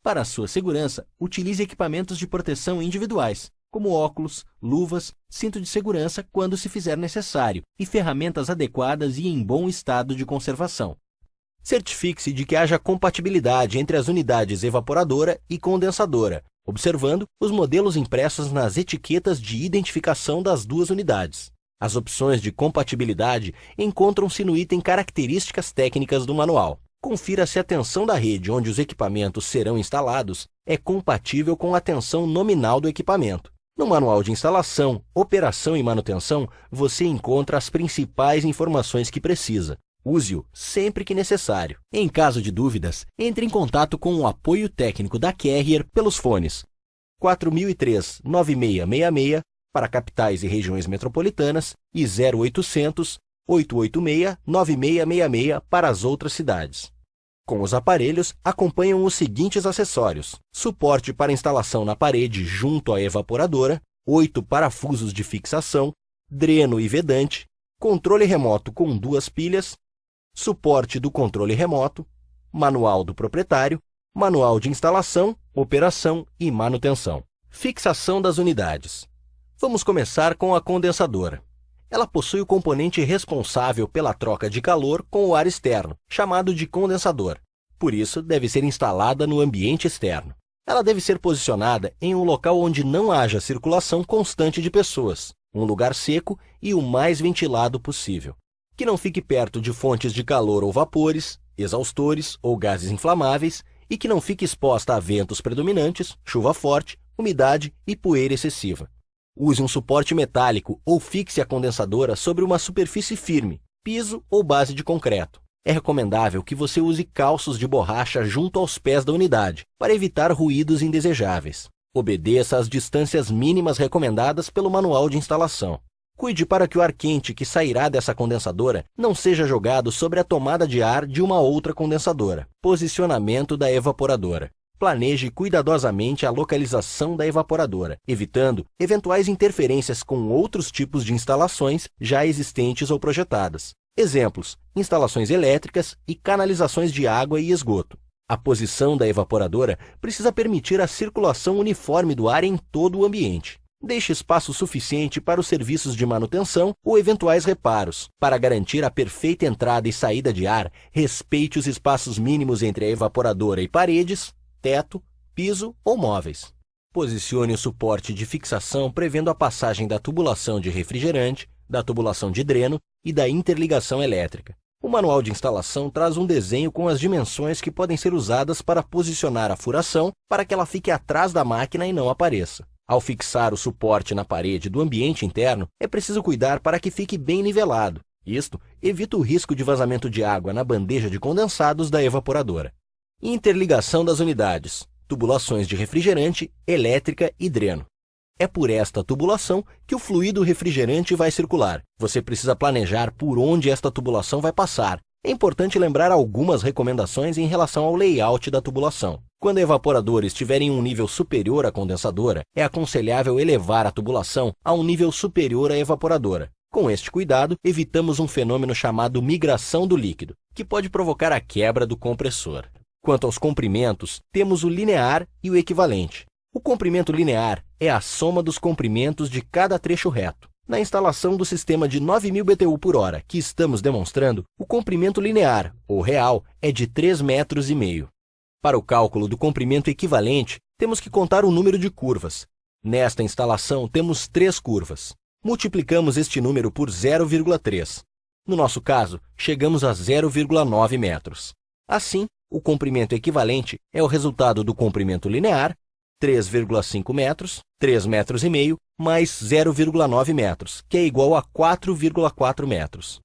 Para a sua segurança, utilize equipamentos de proteção individuais, como óculos, luvas, cinto de segurança quando se fizer necessário e ferramentas adequadas e em bom estado de conservação. Certifique-se de que haja compatibilidade entre as unidades evaporadora e condensadora, observando os modelos impressos nas etiquetas de identificação das duas unidades. As opções de compatibilidade encontram-se no item Características Técnicas do manual. Confira se a tensão da rede onde os equipamentos serão instalados é compatível com a tensão nominal do equipamento. No manual de instalação, operação e manutenção, você encontra as principais informações que precisa. Use-o sempre que necessário. Em caso de dúvidas, entre em contato com o apoio técnico da Carrier pelos fones 4003-9666 para capitais e regiões metropolitanas e 0800-886-9666 para as outras cidades. Com os aparelhos, acompanham os seguintes acessórios: suporte para instalação na parede junto à evaporadora, 8 parafusos de fixação, dreno e vedante, controle remoto com 2 pilhas, suporte do controle remoto, manual do proprietário, manual de instalação, operação e manutenção. Fixação das unidades. Vamos começar com a condensadora. Ela possui o componente responsável pela troca de calor com o ar externo, chamado de condensador. Por isso, deve ser instalada no ambiente externo. Ela deve ser posicionada em um local onde não haja circulação constante de pessoas, um lugar seco e o mais ventilado possível. Que não fique perto de fontes de calor ou vapores, exaustores ou gases inflamáveis e que não fique exposta a ventos predominantes, chuva forte, umidade e poeira excessiva. Use um suporte metálico ou fixe a condensadora sobre uma superfície firme, piso ou base de concreto. É recomendável que você use calços de borracha junto aos pés da unidade, para evitar ruídos indesejáveis. Obedeça às distâncias mínimas recomendadas pelo manual de instalação. Cuide para que o ar quente que sairá dessa condensadora não seja jogado sobre a tomada de ar de uma outra condensadora. Posicionamento da evaporadora. Planeje cuidadosamente a localização da evaporadora, evitando eventuais interferências com outros tipos de instalações já existentes ou projetadas. Exemplos: instalações elétricas e canalizações de água e esgoto. A posição da evaporadora precisa permitir a circulação uniforme do ar em todo o ambiente. Deixe espaço suficiente para os serviços de manutenção ou eventuais reparos. Para garantir a perfeita entrada e saída de ar, respeite os espaços mínimos entre a evaporadora e paredes, teto, piso ou móveis. Posicione o suporte de fixação prevendo a passagem da tubulação de refrigerante, da tubulação de dreno e da interligação elétrica. O manual de instalação traz um desenho com as dimensões que podem ser usadas para posicionar a furação para que ela fique atrás da máquina e não apareça. Ao fixar o suporte na parede do ambiente interno, é preciso cuidar para que fique bem nivelado. Isto evita o risco de vazamento de água na bandeja de condensados da evaporadora. Interligação das unidades, tubulações de refrigerante, elétrica e dreno. É por esta tubulação que o fluido refrigerante vai circular. Você precisa planejar por onde esta tubulação vai passar. É importante lembrar algumas recomendações em relação ao layout da tubulação. Quando a evaporadora estiver em um nível superior à condensadora, é aconselhável elevar a tubulação a um nível superior à evaporadora. Com este cuidado, evitamos um fenômeno chamado migração do líquido, que pode provocar a quebra do compressor. Quanto aos comprimentos, temos o linear e o equivalente. O comprimento linear é a soma dos comprimentos de cada trecho reto. Na instalação do sistema de 9.000 BTU por hora que estamos demonstrando, o comprimento linear, ou real, é de 3,5 metros. Para o cálculo do comprimento equivalente, temos que contar o número de curvas. Nesta instalação, temos 3 curvas. Multiplicamos este número por 0,3. No nosso caso, chegamos a 0,9 metros. Assim, o comprimento equivalente é o resultado do comprimento linear, 3,5 metros, 3,5 metros, mais 0,9 metros, que é igual a 4,4 metros.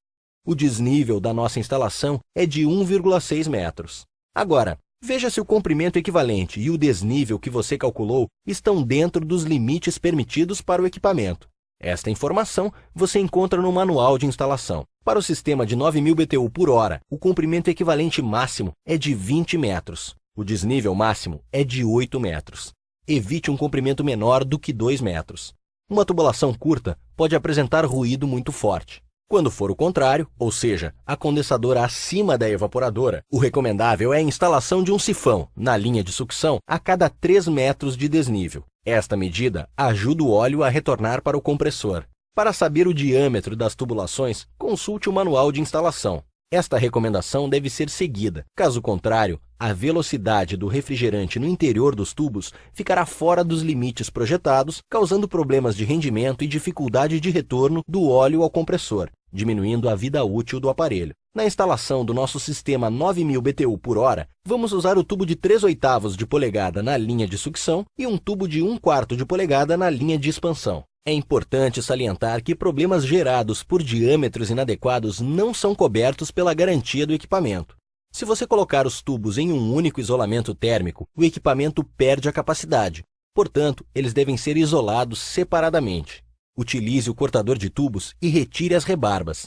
O desnível da nossa instalação é de 1,6 metros. Agora, veja se o comprimento equivalente e o desnível que você calculou estão dentro dos limites permitidos para o equipamento. Esta informação você encontra no manual de instalação. Para o sistema de 9.000 BTU por hora, o comprimento equivalente máximo é de 20 metros. O desnível máximo é de 8 metros. Evite um comprimento menor do que 2 metros. Uma tubulação curta pode apresentar ruído muito forte. Quando for o contrário, ou seja, a condensadora acima da evaporadora, o recomendável é a instalação de um sifão na linha de sucção a cada 3 metros de desnível. Esta medida ajuda o óleo a retornar para o compressor. Para saber o diâmetro das tubulações, consulte o manual de instalação. Esta recomendação deve ser seguida. Caso contrário, a velocidade do refrigerante no interior dos tubos ficará fora dos limites projetados, causando problemas de rendimento e dificuldade de retorno do óleo ao compressor, diminuindo a vida útil do aparelho. Na instalação do nosso sistema 9000 BTU por hora, vamos usar o tubo de 3/8 de polegada na linha de sucção e um tubo de 1/4 de polegada na linha de expansão. É importante salientar que problemas gerados por diâmetros inadequados não são cobertos pela garantia do equipamento. Se você colocar os tubos em um único isolamento térmico, o equipamento perde a capacidade. Portanto, eles devem ser isolados separadamente. Utilize o cortador de tubos e retire as rebarbas.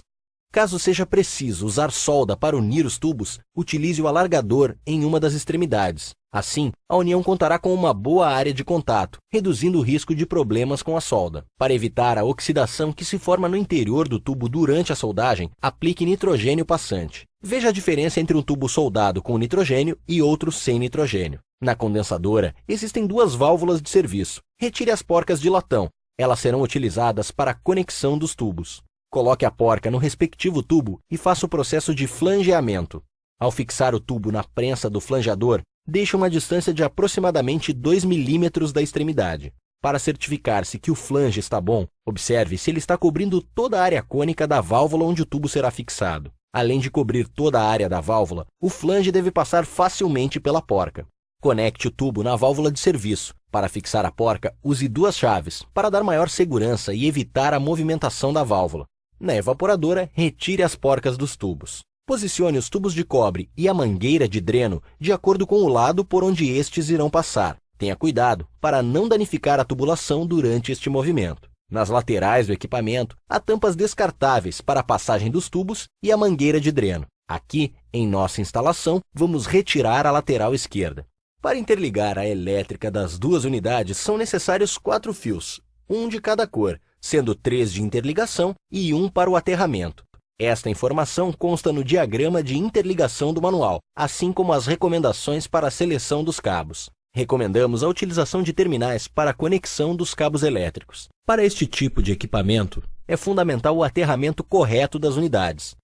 Caso seja preciso usar solda para unir os tubos, utilize o alargador em uma das extremidades. Assim, a união contará com uma boa área de contato, reduzindo o risco de problemas com a solda. Para evitar a oxidação que se forma no interior do tubo durante a soldagem, aplique nitrogênio passante. Veja a diferença entre um tubo soldado com nitrogênio e outro sem nitrogênio. Na condensadora, existem 2 válvulas de serviço. Retire as porcas de latão. Elas serão utilizadas para a conexão dos tubos. Coloque a porca no respectivo tubo e faça o processo de flangeamento. Ao fixar o tubo na prensa do flangeador, deixe uma distância de aproximadamente 2 milímetros da extremidade. Para certificar-se que o flange está bom, observe se ele está cobrindo toda a área cônica da válvula onde o tubo será fixado. Além de cobrir toda a área da válvula, o flange deve passar facilmente pela porca. Conecte o tubo na válvula de serviço. Para fixar a porca, use 2 chaves, para dar maior segurança e evitar a movimentação da válvula. Na evaporadora, retire as porcas dos tubos. Posicione os tubos de cobre e a mangueira de dreno de acordo com o lado por onde estes irão passar. Tenha cuidado para não danificar a tubulação durante este movimento. Nas laterais do equipamento, há tampas descartáveis para a passagem dos tubos e a mangueira de dreno. Aqui, em nossa instalação, vamos retirar a lateral esquerda. Para interligar a elétrica das 2 unidades, são necessários 4 fios, um de cada cor, sendo 3 de interligação e 1 para o aterramento. Esta informação consta no diagrama de interligação do manual, assim como as recomendações para a seleção dos cabos. Recomendamos a utilização de terminais para a conexão dos cabos elétricos. Para este tipo de equipamento, é fundamental o aterramento correto das unidades.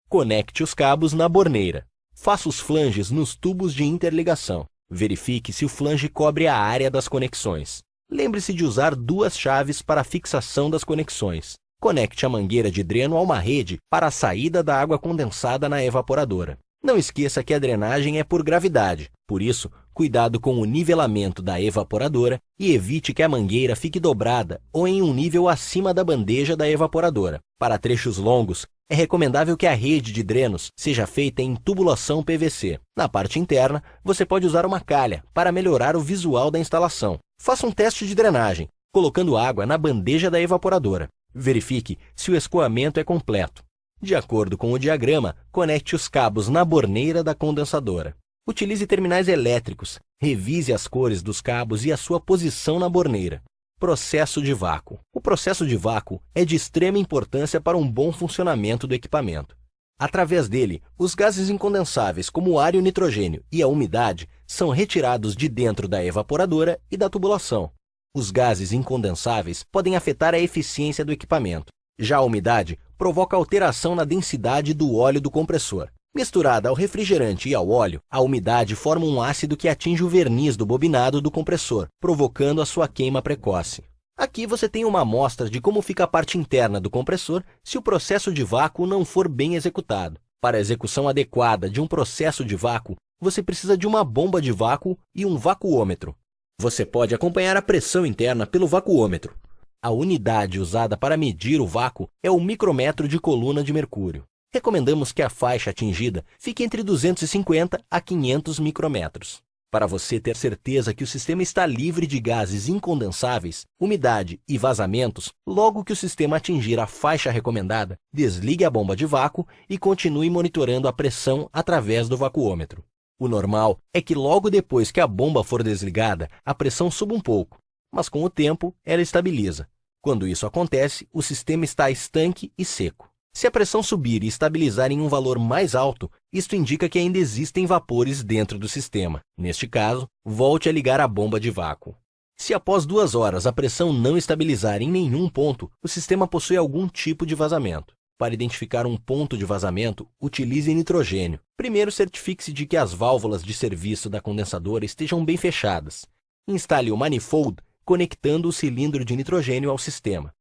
Conecte os cabos na borneira. Faça os flanges nos tubos de interligação. Verifique se o flange cobre a área das conexões. Lembre-se de usar 2 chaves para a fixação das conexões. Conecte a mangueira de dreno a uma rede para a saída da água condensada na evaporadora. Não esqueça que a drenagem é por gravidade, por isso, cuidado com o nivelamento da evaporadora e evite que a mangueira fique dobrada ou em um nível acima da bandeja da evaporadora. Para trechos longos, é recomendável que a rede de drenos seja feita em tubulação PVC. Na parte interna, você pode usar uma calha para melhorar o visual da instalação. Faça um teste de drenagem, colocando água na bandeja da evaporadora. Verifique se o escoamento é completo. De acordo com o diagrama, conecte os cabos na borneira da condensadora. Utilize terminais elétricos. Revise as cores dos cabos e a sua posição na borneira. Processo de vácuo. O processo de vácuo é de extrema importância para um bom funcionamento do equipamento. Através dele, os gases incondensáveis, como o ar e o nitrogênio e a umidade, são retirados de dentro da evaporadora e da tubulação. Os gases incondensáveis podem afetar a eficiência do equipamento. Já a umidade provoca alteração na densidade do óleo do compressor. Misturada ao refrigerante e ao óleo, a umidade forma um ácido que atinge o verniz do bobinado do compressor, provocando a sua queima precoce. Aqui você tem uma amostra de como fica a parte interna do compressor se o processo de vácuo não for bem executado. Para a execução adequada de um processo de vácuo, você precisa de uma bomba de vácuo e um vacuômetro. Você pode acompanhar a pressão interna pelo vacuômetro. A unidade usada para medir o vácuo é o micrômetro de coluna de mercúrio. Recomendamos que a faixa atingida fique entre 250 a 500 micrômetros. Para você ter certeza que o sistema está livre de gases incondensáveis, umidade e vazamentos, logo que o sistema atingir a faixa recomendada, desligue a bomba de vácuo e continue monitorando a pressão através do vacuômetro. O normal é que logo depois que a bomba for desligada, a pressão suba um pouco, mas com o tempo ela estabiliza. Quando isso acontece, o sistema está estanque e seco. Se a pressão subir e estabilizar em um valor mais alto, isto indica que ainda existem vapores dentro do sistema. Neste caso, volte a ligar a bomba de vácuo. Se após 2 horas a pressão não estabilizar em nenhum ponto, o sistema possui algum tipo de vazamento. Para identificar um ponto de vazamento, utilize nitrogênio. Primeiro, certifique-se de que as válvulas de serviço da condensadora estejam bem fechadas. Instale o manifold conectando o cilindro de nitrogênio ao sistema.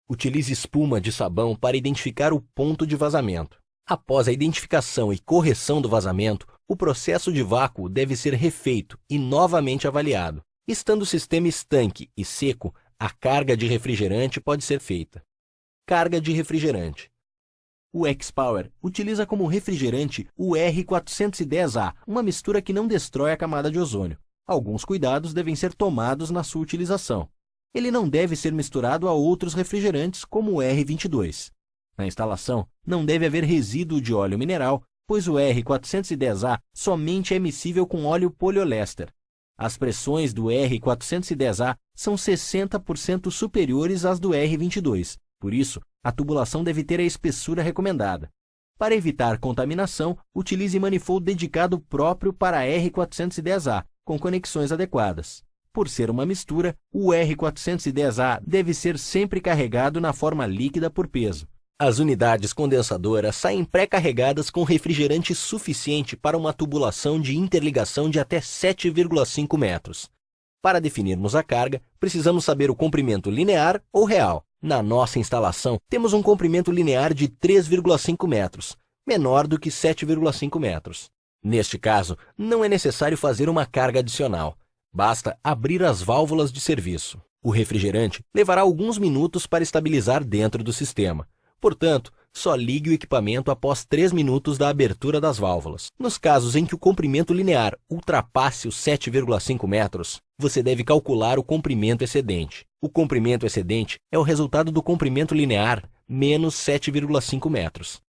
Utilize espuma de sabão para identificar o ponto de vazamento. Após a identificação e correção do vazamento, o processo de vácuo deve ser refeito e novamente avaliado. Estando o sistema estanque e seco, a carga de refrigerante pode ser feita. Carga de refrigerante. O X-Power utiliza como refrigerante o R410A, uma mistura que não destrói a camada de ozônio. Alguns cuidados devem ser tomados na sua utilização. Ele não deve ser misturado a outros refrigerantes como o R22. Na instalação, não deve haver resíduo de óleo mineral, pois o R410A somente é miscível com óleo poliéster. As pressões do R410A são 60% superiores às do R22, por isso, a tubulação deve ter a espessura recomendada. Para evitar contaminação, utilize manifold dedicado próprio para R410A, com conexões adequadas. Por ser uma mistura, o R410A deve ser sempre carregado na forma líquida por peso. As unidades condensadoras saem pré-carregadas com refrigerante suficiente para uma tubulação de interligação de até 7,5 metros. Para definirmos a carga, precisamos saber o comprimento linear ou real. Na nossa instalação, temos um comprimento linear de 3,5 metros, menor do que 7,5 metros. Neste caso, não é necessário fazer uma carga adicional. Basta abrir as válvulas de serviço. O refrigerante levará alguns minutos para estabilizar dentro do sistema. Portanto, só ligue o equipamento após 3 minutos da abertura das válvulas. Nos casos em que o comprimento linear ultrapasse os 7,5 metros, você deve calcular o comprimento excedente. O comprimento excedente é o resultado do comprimento linear menos 7,5 metros.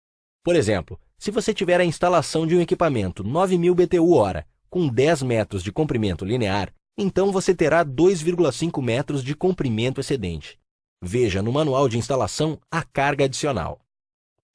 Por exemplo, se você tiver a instalação de um equipamento 9.000 BTU/hora com 10 metros de comprimento linear, então você terá 2,5 metros de comprimento excedente. Veja no manual de instalação a carga adicional.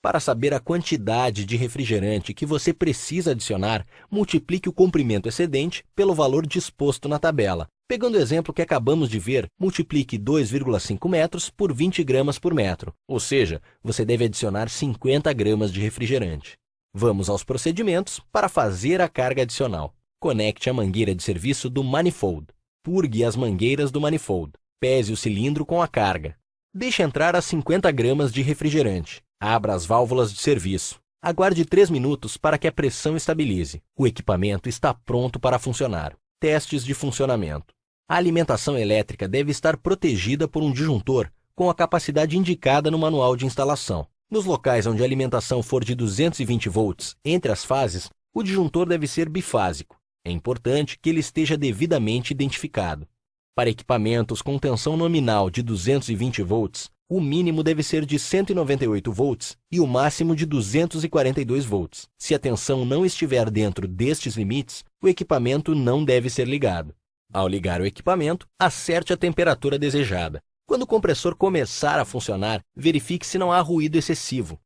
Para saber a quantidade de refrigerante que você precisa adicionar, multiplique o comprimento excedente pelo valor disposto na tabela. Pegando o exemplo que acabamos de ver, multiplique 2,5 metros por 20 gramas por metro, ou seja, você deve adicionar 50 gramas de refrigerante. Vamos aos procedimentos para fazer a carga adicional. Conecte a mangueira de serviço do manifold. Purgue as mangueiras do manifold. Pese o cilindro com a carga. Deixe entrar as 50 gramas de refrigerante. Abra as válvulas de serviço. Aguarde 3 minutos para que a pressão estabilize. O equipamento está pronto para funcionar. Testes de funcionamento. A alimentação elétrica deve estar protegida por um disjuntor com a capacidade indicada no manual de instalação. Nos locais onde a alimentação for de 220 volts entre as fases, o disjuntor deve ser bifásico. É importante que ele esteja devidamente identificado. Para equipamentos com tensão nominal de 220 volts, o mínimo deve ser de 198 volts e o máximo de 242 volts. Se a tensão não estiver dentro destes limites, o equipamento não deve ser ligado. Ao ligar o equipamento, acerte a temperatura desejada. Quando o compressor começar a funcionar, verifique se não há ruído excessivo.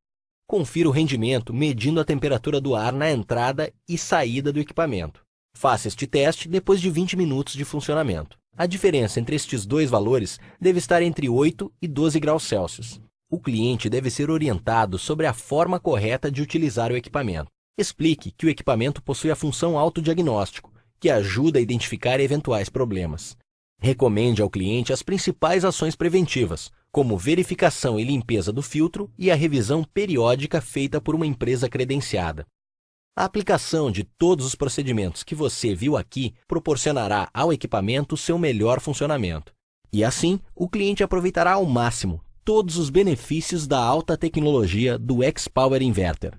Confira o rendimento medindo a temperatura do ar na entrada e saída do equipamento. Faça este teste depois de 20 minutos de funcionamento. A diferença entre estes dois valores deve estar entre 8 e 12 graus Celsius. O cliente deve ser orientado sobre a forma correta de utilizar o equipamento. Explique que o equipamento possui a função autodiagnóstico, que ajuda a identificar eventuais problemas. Recomende ao cliente as principais ações preventivas, como verificação e limpeza do filtro e a revisão periódica feita por uma empresa credenciada. A aplicação de todos os procedimentos que você viu aqui proporcionará ao equipamento seu melhor funcionamento. E assim, o cliente aproveitará ao máximo todos os benefícios da alta tecnologia do X-Power Inverter.